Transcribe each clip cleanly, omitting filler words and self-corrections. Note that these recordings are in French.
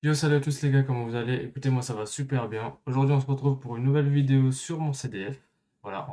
Yo, salut à tous les gars, comment vous allez? Écoutez, moi ça va super bien. Aujourd'hui, on se retrouve pour une nouvelle vidéo sur mon CDF. Voilà,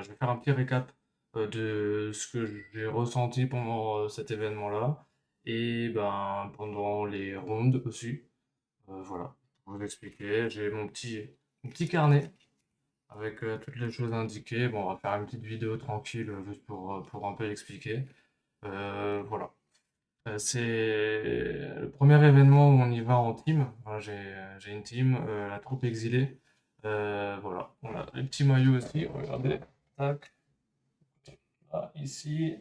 je vais faire un petit récap de ce que j'ai ressenti pendant cet événement-là et ben pendant les rondes aussi. Voilà, pour vous expliquer, j'ai mon petit carnet avec toutes les choses indiquées. Bon, on va faire une petite vidéo tranquille juste pour un peu expliquer. Voilà. C'est le premier événement où on y va en team. Voilà, j'ai une team, la troupe exilée. Voilà, on a les petits maillots aussi. Regardez, tac, là, ici.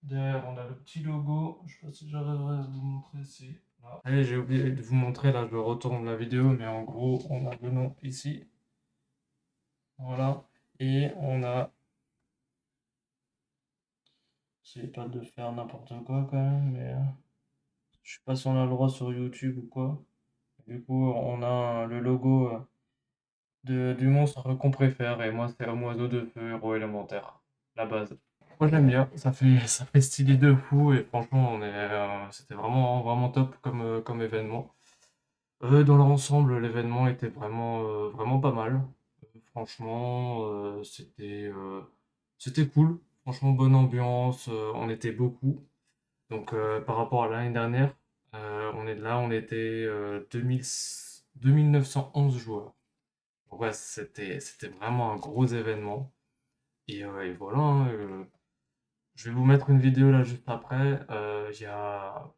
Derrière, on a le petit logo. Je sais pas si j'arriverai à vous montrer ici. Là. Allez, j'ai oublié de vous montrer. Là, je retourne la vidéo, mais en gros, on a le nom ici. Voilà. Et on a. J'essaie pas de faire n'importe quoi quand même, mais je sais pas si on a le droit sur YouTube ou quoi. Du coup, on a le logo. Du monstre qu'on préfère, et moi c'est un oiseau de feu, héros élémentaire, la base. Moi j'aime bien, ça fait stylé de fou, et franchement c'était vraiment top comme événement. Dans l'ensemble, l'événement était vraiment pas mal. Franchement, c'était cool. Franchement, bonne ambiance, on était beaucoup. Donc par rapport à l'année dernière, on était 2911 joueurs. Donc ouais, c'était vraiment un gros événement. Et voilà, hein, je vais vous mettre une vidéo là juste après. Il y a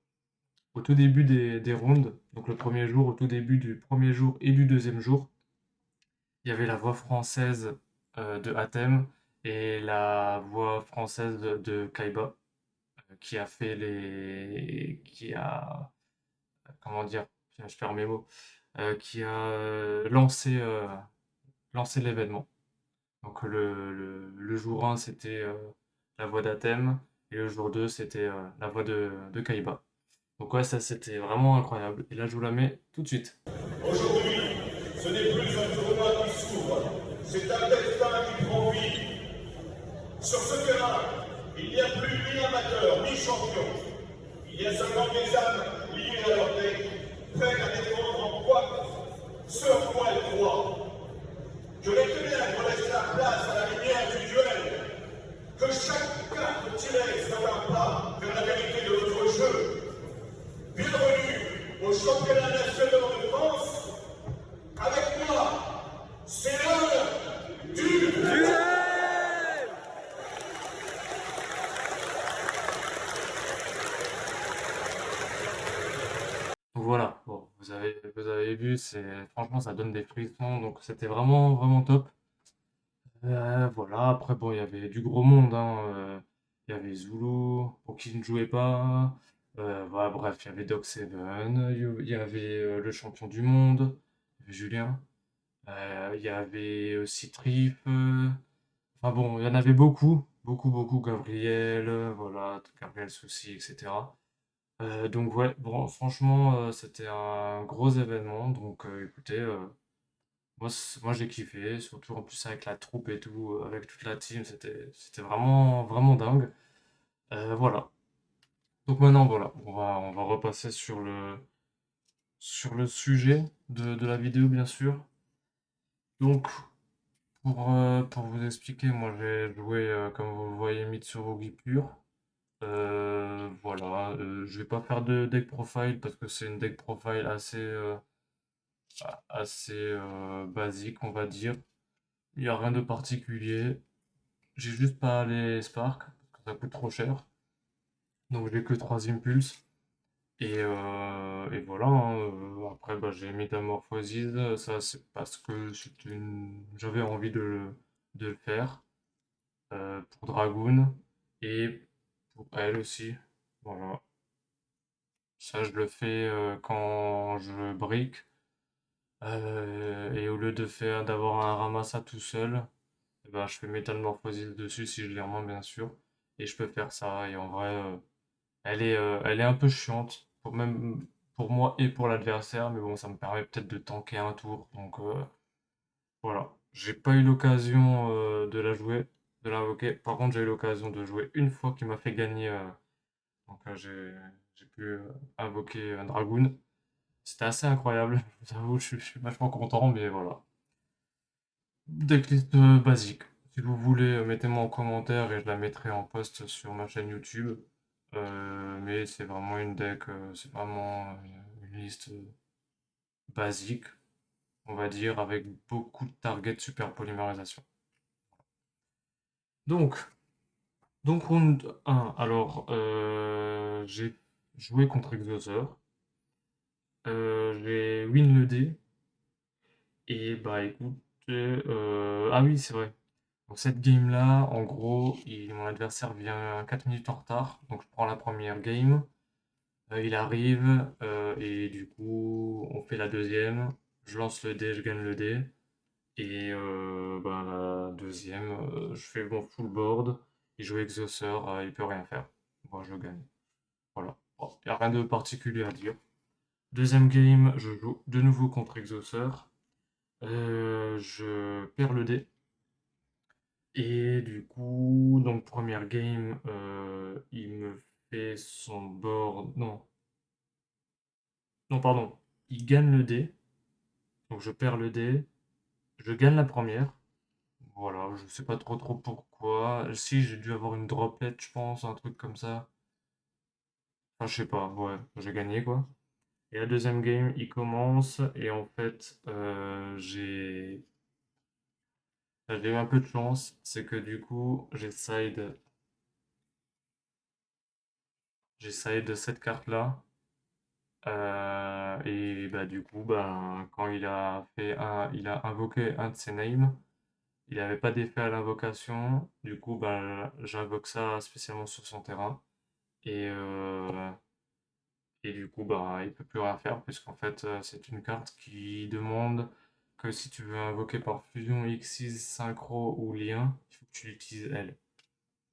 au tout début des rounds, donc le premier jour, au tout début du premier jour et du deuxième jour, il y avait la voix française de Athème et la voix française de Kaiba, qui a fait comment dire, je perds mes mots, qui a lancé l'événement. Donc le jour 1, c'était la voix d'Athème, et le jour 2, c'était la voix de Kaiba. Donc ouais, ça c'était vraiment incroyable. Et là, je vous la mets tout de suite. Aujourd'hui, ce n'est plus un tournoi qui s'ouvre, c'est un destin qui prend vie. Sur ce terrain, il n'y a plus ni amateur, ni champion. Il y a seulement des âmes liées à leur deck, prêtes à défendre en quoi ce en quoi elles croient. Que les ténèbres laissent la place à la lumière du duel. Que chaque carte tirée soit un pas vers la vérité de notre jeu. Bienvenue au championnat national de France. Avec moi, c'est l'heure du Donc voilà, bon, vous avez vu, franchement, ça donne des frissons, donc c'était vraiment top. Voilà, après, bon, il y avait du gros monde, hein, il y avait Zulu, pour qui ne jouait pas. Voilà, bref, il y avait Doc Seven, il y avait le champion du monde, il y avait Julien. Il y avait aussi Trip. Enfin bon, il y en avait beaucoup. Gabriel, voilà, Gabriel Soucy, etc. Donc ouais, bon, franchement, c'était un gros événement. Donc écoutez, moi j'ai kiffé, surtout en plus avec la troupe et tout, avec toute la team, c'était vraiment dingue. Voilà. Donc maintenant, voilà, on va repasser sur le sujet de la vidéo, bien sûr. Donc, pour vous expliquer, moi j'ai joué, comme vous le voyez, Mitsurugi pur. Voilà, je vais pas faire de deck profile parce que c'est une deck profile assez basique, on va dire. Il n'y a rien de particulier. J'ai juste pas les Spark parce que ça coûte trop cher. Donc j'ai que 3 impulses. Et voilà, hein, après bah, j'ai Métamorphosis. Ça c'est parce que j'avais envie de le faire. Pour Dragoon et pour elle aussi. Voilà. Ça, je le fais quand je brick. Et au lieu d'avoir un ramassa tout seul, eh ben, je fais Métamorphosis dessus si je les remets, bien sûr. Et je peux faire ça. Et en vrai, elle est un peu chiante, même pour moi et pour l'adversaire. Mais bon, ça me permet peut-être de tanker un tour. Donc voilà. J'ai pas eu l'occasion de la jouer, de l'invoquer. Par contre, j'ai eu l'occasion de jouer une fois qui m'a fait gagner. Donc j'ai pu invoquer un Dragoon. C'était assez incroyable. Je vous avoue, je suis vachement content, mais voilà. Decklist basique. Si vous voulez, mettez-moi en commentaire et je la mettrai en post sur ma chaîne YouTube. Mais c'est vraiment une deck, c'est vraiment une liste basique, on va dire, avec beaucoup de targets super polymérisation. Donc, donc round 1. Alors, j'ai joué contre Exhausteur. J'ai win le dé. Et bah écoute, ah oui, c'est vrai. Donc cette game-là, en gros, mon adversaire vient 4 minutes en retard, donc je prends la première game. Il arrive, et du coup, on fait la deuxième. Je lance le dé, je gagne le dé. Et ben, la deuxième, je fais mon full board. Il joue Exauceur, il peut rien faire. Moi, je gagne. Voilà. Bon, il n'y a rien de particulier à dire. Deuxième game, je joue de nouveau contre Exauceur. Je perds le dé. Et du coup, donc première game, il me fait son board. Non, non, pardon. Il gagne le dé. Donc je perds le dé. Je gagne la première. Voilà, je sais pas trop pourquoi. Si, j'ai dû avoir une droplet, je pense, un truc comme ça. Enfin, je sais pas, ouais, j'ai gagné quoi. Et la deuxième game, il commence. Et en fait, j'ai eu un peu de chance. C'est que du coup, j'ai side cette carte-là. Et bah du coup, bah, quand il a invoqué un de ses names, il n'avait pas d'effet à l'invocation. Du coup, bah, j'invoque ça spécialement sur son terrain. Et, euh, et du coup, bah, il peut plus rien faire, puisqu'en fait, c'est une carte qui demande que si tu veux invoquer par fusion, Xyz, synchro ou lien, il faut que tu l'utilises elle.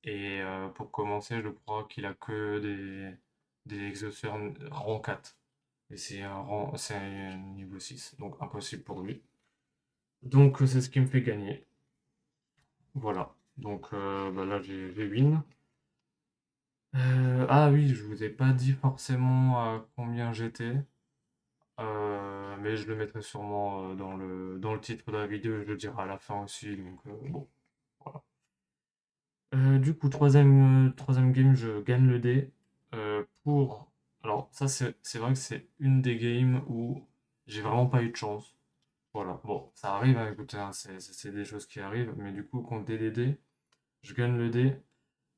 Et pour commencer, je crois qu'il a que des exauceurs rang 4. Et c'est un niveau 6, donc impossible pour lui. Donc c'est ce qui me fait gagner. Voilà. Donc bah là j'ai win. Ah oui, je vous ai pas dit forcément à combien j'étais. Mais je le mettrai sûrement dans le titre de la vidéo, je le dirai à la fin aussi. Donc bon, voilà. Du coup, troisième game, je gagne le dé. Pour. Alors, ça, c'est vrai que c'est une des games où j'ai vraiment pas eu de chance. Voilà, bon, ça arrive, hein, écoutez, hein, c'est des choses qui arrivent, mais du coup, contre DDD, je gagne le dé,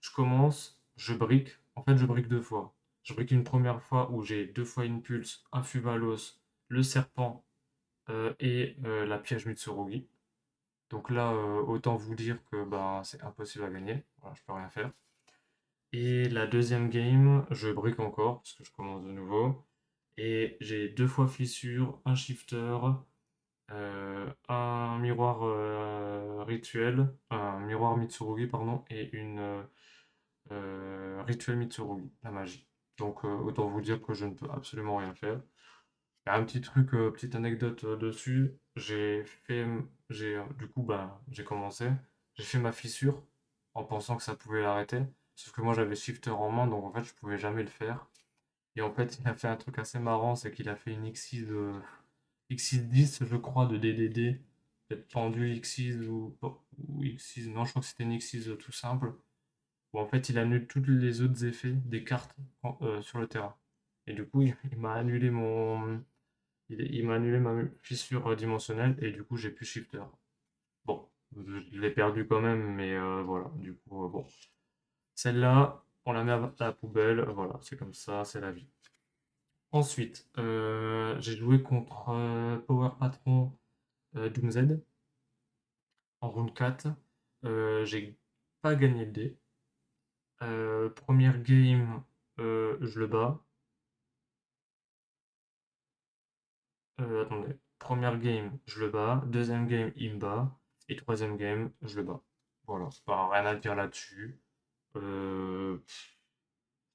je commence, je brique. En fait, je brique deux fois. Je brique une première fois où j'ai deux fois une pulse, un Fuvalos, le serpent et la piège Mitsurugi. Donc là, autant vous dire que ben, c'est impossible à gagner. Voilà, je peux rien faire. Et la deuxième game, je brique encore, parce que je commence de nouveau. Et j'ai deux fois fissure, un shifter, un miroir rituel, un miroir Mitsurugi, pardon, et une rituel Mitsurugi, la magie. Donc autant vous dire que je ne peux absolument rien faire. Il y a un petit truc, petite anecdote dessus. Du coup, bah, j'ai commencé. J'ai fait ma fissure en pensant que ça pouvait l'arrêter. Sauf que moi j'avais shifter en main, donc en fait je pouvais jamais le faire. Et en fait, il a fait un truc assez marrant, c'est qu'il a fait une X10, je crois, de DDD. Peut-être pendu X6 ou X6. Non, je crois que c'était une X6 tout simple. Où en fait, il annule tous les autres effets des cartes sur le terrain. Et du coup, il m'a annulé ma fissure dimensionnelle et du coup, j'ai plus shifter. Bon, je l'ai perdu quand même, mais voilà. Du coup, bon. Celle-là, on la met à la poubelle. Voilà, c'est comme ça, c'est la vie. Ensuite, j'ai joué contre Power Patron Doomz en round 4. J'ai pas gagné le dé. Première game, je le bats. Attendez. Première game, je le bats. Deuxième game, il me bat. Et troisième game, je le bats. Voilà. Bah, rien à dire là-dessus. Euh,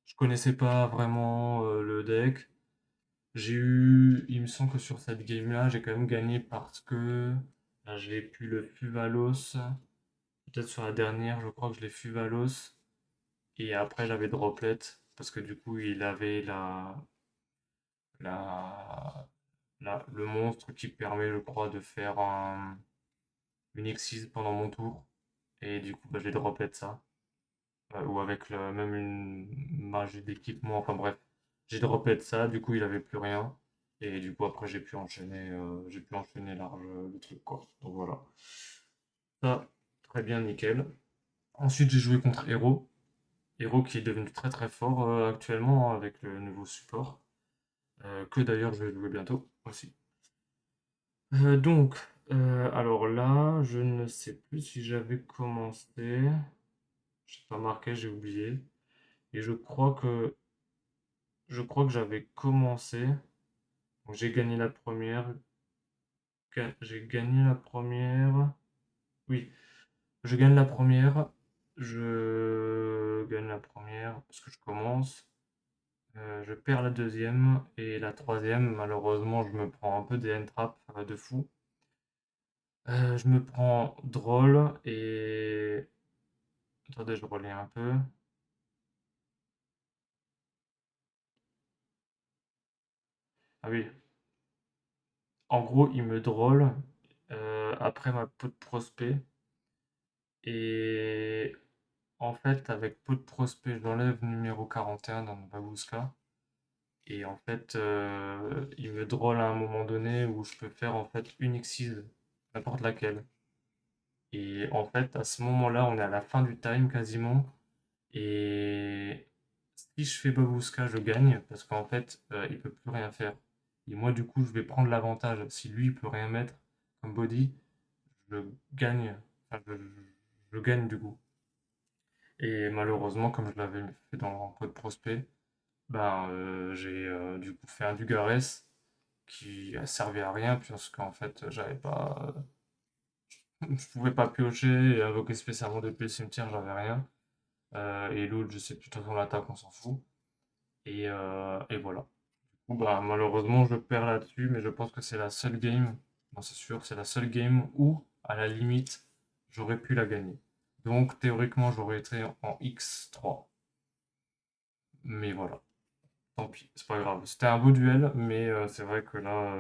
je connaissais pas vraiment le deck. Il me semble que sur cette game-là, j'ai quand même gagné parce que là, j'ai pu le Fuvalos. Peut-être sur la dernière, je crois que je l'ai Fuvalos. Et après, j'avais Droplet. Parce que du coup, il avait la Là, le monstre qui permet, je crois, de faire une X6 pendant mon tour. Et du coup, bah, j'ai dropé de ça. Ou avec même une magie d'équipement, enfin bref. J'ai dropé de ça, du coup, il avait plus rien. Et du coup, après, j'ai pu enchaîner large le truc, quoi. Donc voilà. Ça, très bien, nickel. Ensuite, j'ai joué contre Hero. Hero qui est devenu très très fort actuellement avec le nouveau support. Que d'ailleurs, je vais jouer bientôt aussi. Donc, alors là, je ne sais plus si j'avais commencé. J'ai pas marqué, j'ai oublié. Et je crois que j'avais commencé. Donc j'ai gagné la première. J'ai gagné la première. Oui, je gagne la première. Je gagne la première parce que je commence. Je perds la deuxième et la troisième, malheureusement, je me prends un peu des end-traps de fou. Je me prends drôle et attendez, je relis un peu. Ah oui, en gros, il me drôle après ma peau de prospect. Et en fait, avec peau de prospect, j'enlève numéro 41 dans le Babouska. Et en fait, il me drôle à un moment donné où je peux faire en fait une X6, n'importe laquelle. Et en fait, à ce moment-là, on est à la fin du time quasiment. Et si je fais Babouska, je gagne parce qu'en fait, il peut plus rien faire. Et moi, du coup, je vais prendre l'avantage. Si lui, il peut rien mettre comme body, je gagne. Enfin, je gagne du coup. Et malheureusement, comme je l'avais fait dans le code prospect, ben, j'ai du coup fait un Dugarès qui a servi à rien, puisqu'en fait, j'avais pas, je pouvais pas piocher et invoquer spécialement depuis le cimetière, j'avais rien. Et l'autre, je sais plus, de toute façon, l'attaque, on s'en fout. Et voilà. Du coup, bah, malheureusement, je perds là-dessus, mais je pense que c'est la seule game, non, c'est sûr, c'est la seule game où, à la limite, j'aurais pu la gagner. Donc, théoriquement, j'aurais été en X3. Mais voilà. Tant pis, c'est pas grave. C'était un beau duel, mais c'est vrai que là,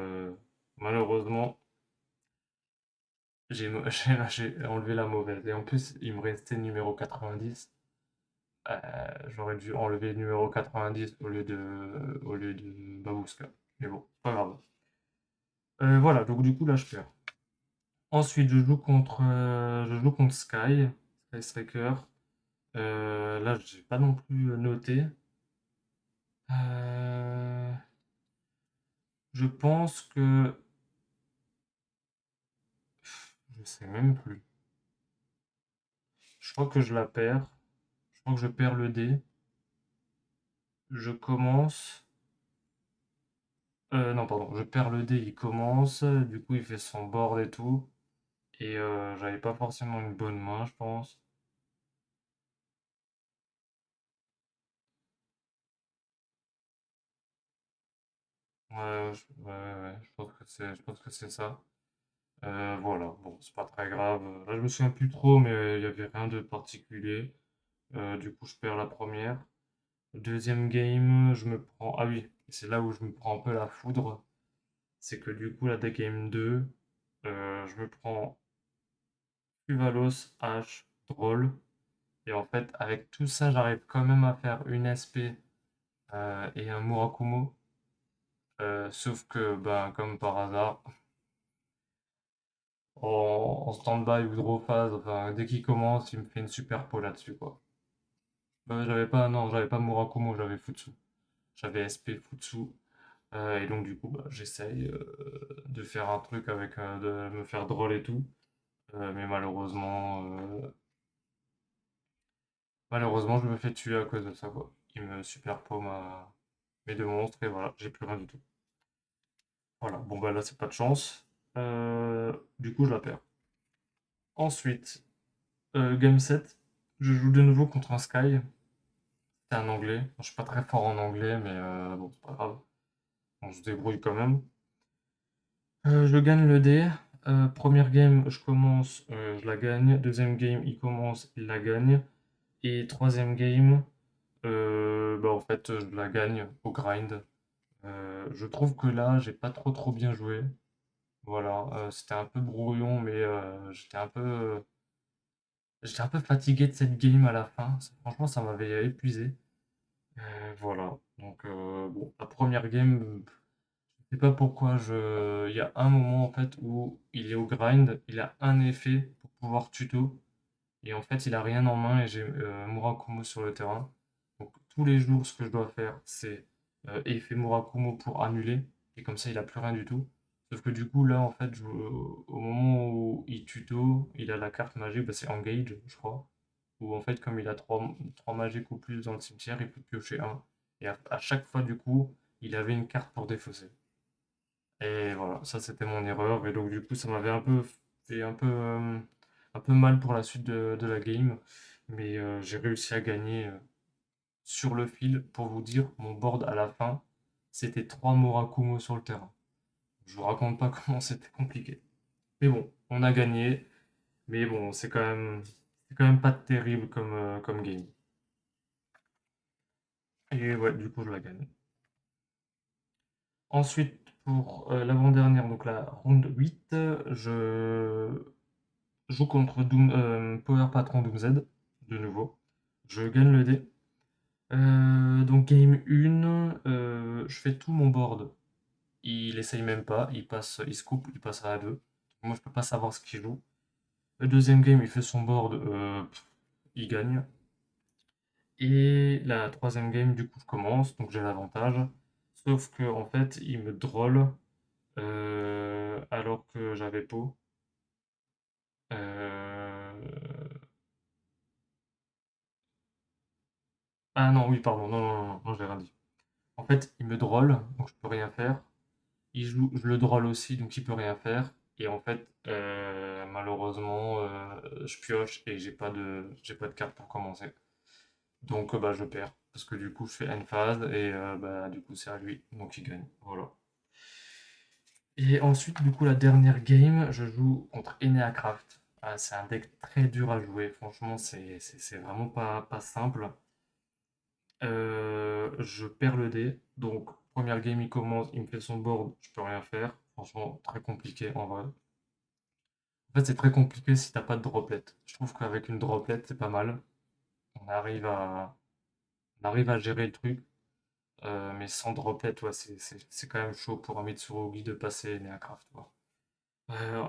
malheureusement, j'ai enlevé la mauvaise. Et en plus, il me restait numéro 90. J'aurais dû enlever le numéro 90 au lieu de Babouska. Mais bon, c'est pas grave. Voilà, donc du coup, là, je perds. Ensuite, je joue contre Sky Striker. Là, j'ai pas non plus noté. Euh, je pense que. Je sais même plus. Je crois que je la perds. Je crois que je perds le dé. Je commence. Non, pardon, je perds le dé, il commence. Du coup, il fait son board et tout. Et j'avais pas forcément une bonne main, je pense. Ouais, ouais, je pense que c'est ça. Voilà, bon, c'est pas très grave. Là, je me souviens plus trop, mais il y avait rien de particulier. Du coup, je perds la première. Deuxième game, je me prends. Ah oui, c'est là où je me prends un peu la foudre. C'est que du coup, la day game 2, je me prends Uvalos, H, Droll. Et en fait, avec tout ça, j'arrive quand même à faire une SP et un Murakumo. Sauf que, ben, comme par hasard, en stand-by ou draw phase, enfin, dès qu'il commence, il me fait une super peau là-dessus, quoi. J'avais pas, non, j'avais pas Murakumo, j'avais Futsu. J'avais SP Futsu. Et donc, du coup, bah, j'essaye de faire un truc avec, de me faire drôle et tout. Mais malheureusement, je me fais tuer à cause de ça, quoi. Il me super paume mes deux monstres et voilà, j'ai plus rien du tout. Voilà, bon bah là c'est pas de chance. Du coup je la perds. Ensuite, game 7, je joue de nouveau contre un Sky. C'est un anglais. Je suis pas très fort en anglais, mais bon, c'est pas grave. On se débrouille quand même. Je gagne le dé. Première game, je commence, je la gagne. Deuxième game, il commence, il la gagne. Et troisième game, bah, en fait, je la gagne au grind. Je trouve que là, j'ai pas trop bien joué. Voilà, c'était un peu brouillon, mais j'étais un peu fatigué de cette game à la fin. Franchement, ça m'avait épuisé. Voilà, donc bon, la première game, je sais pas pourquoi il y a un moment en fait où il est au grind, il a un effet pour pouvoir tuto, et en fait il a rien en main et j'ai Murakumo sur le terrain. Donc tous les jours, ce que je dois faire, c'est effet Murakumo pour annuler, et comme ça il a plus rien du tout. Sauf que du coup là en fait, au moment où il tuto, il a la carte magique, bah, c'est Engage, je crois. Où en fait comme il a trois magiques ou plus dans le cimetière, il peut piocher un. Et à chaque fois du coup, il avait une carte pour défausser. Et voilà, ça c'était mon erreur. Et donc du coup, ça m'avait un peu fait un peu mal pour la suite de la game. Mais j'ai réussi à gagner sur le fil. Pour vous dire, mon board à la fin, c'était 3 Murakumo sur le terrain. Je vous raconte pas comment c'était compliqué. Mais bon, on a gagné. Mais bon, c'est quand même pas terrible comme game. Et ouais, du coup, je la gagne. Ensuite, pour l'avant-dernière, donc la ronde 8, je joue contre Power Patron Doom Z, de nouveau. Je gagne le dé. Donc game 1, je fais tout mon board. Il essaye même pas, il se coupe, il passe à 2. Moi je peux pas savoir ce qu'il joue. Le deuxième game, il fait son board, il gagne. Et la troisième game, du coup je commence, donc j'ai l'avantage. Sauf que en fait, il me droll alors que j'avais pot. Euh, Ah non, oui, pardon, non, j'ai rien dit. En fait, il me droll, donc je peux rien faire. Il joue, je le droll aussi, donc il peut rien faire. Et en fait, malheureusement, je pioche et j'ai pas de carte pour commencer. Donc bah je perds. Parce que du coup, je fais end phase et bah du coup, c'est à lui. Donc il gagne. Voilà. Et ensuite, du coup, la dernière game, je joue contre Eneacraft. Ah, c'est un deck très dur à jouer. Franchement, c'est vraiment pas simple. Je perds le dé. Donc, première game, il commence, il me fait son board, je peux rien faire. Franchement, très compliqué en vrai. En fait, c'est très compliqué si t'as pas de droplet. Je trouve qu'avec une droplet, c'est pas mal. On arrive à, on arrive à gérer le truc. Mais sans droplet, ouais, c'est quand même chaud pour un Mitsurugi de passer Neacraft, quoi.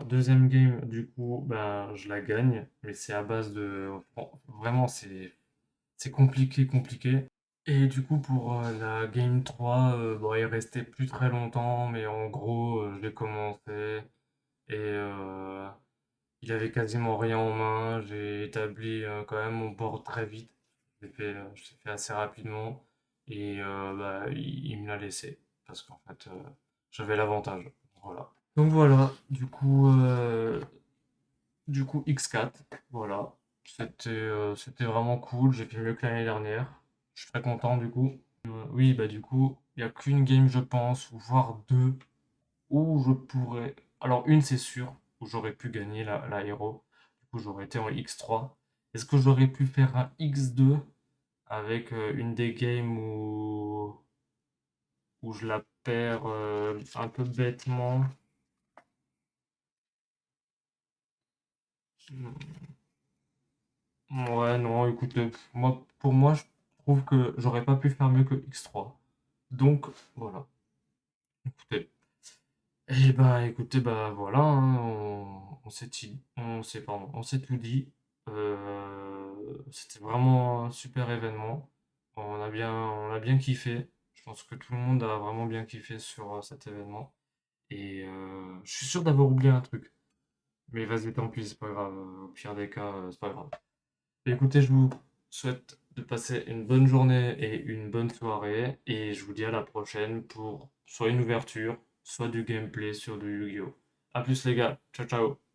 Deuxième game, du coup, ben, je la gagne. Mais c'est à base de... bon, vraiment, c'est compliqué. Et du coup, pour la game 3, bon, il restait plus très longtemps, mais en gros, je l'ai commencé et il avait quasiment rien en main. J'ai établi quand même mon board très vite. Je l'ai fait assez rapidement et bah, il me l'a laissé parce qu'en fait, j'avais l'avantage. Voilà. Donc voilà, du coup X4, voilà. C'était vraiment cool, j'ai fait mieux que l'année dernière. Je suis très content du coup. Oui, bah du coup, il n'y a qu'une game, je pense, ou voire deux, où je pourrais. Alors, une, c'est sûr, où j'aurais pu gagner la héros. Du coup, j'aurais été en X3. Est-ce que j'aurais pu faire un X2 avec une des games où je la perds un peu bêtement? Ouais, non, écoute, pour moi, je trouve que j'aurais pas pu faire mieux que X3. Donc, voilà. Écoutez. Et bah écoutez, bah voilà, hein, on s'est tout dit. C'était vraiment un super événement. On a bien kiffé. Je pense que tout le monde a vraiment bien kiffé sur cet événement. Et je suis sûr d'avoir oublié un truc. Mais vas-y, tant pis, c'est pas grave. Au pire des cas, c'est pas grave. Écoutez, je vous souhaite de passer une bonne journée et une bonne soirée. Et je vous dis à la prochaine pour soit une ouverture, soit du gameplay sur du Yu-Gi-Oh! A plus les gars, ciao ciao!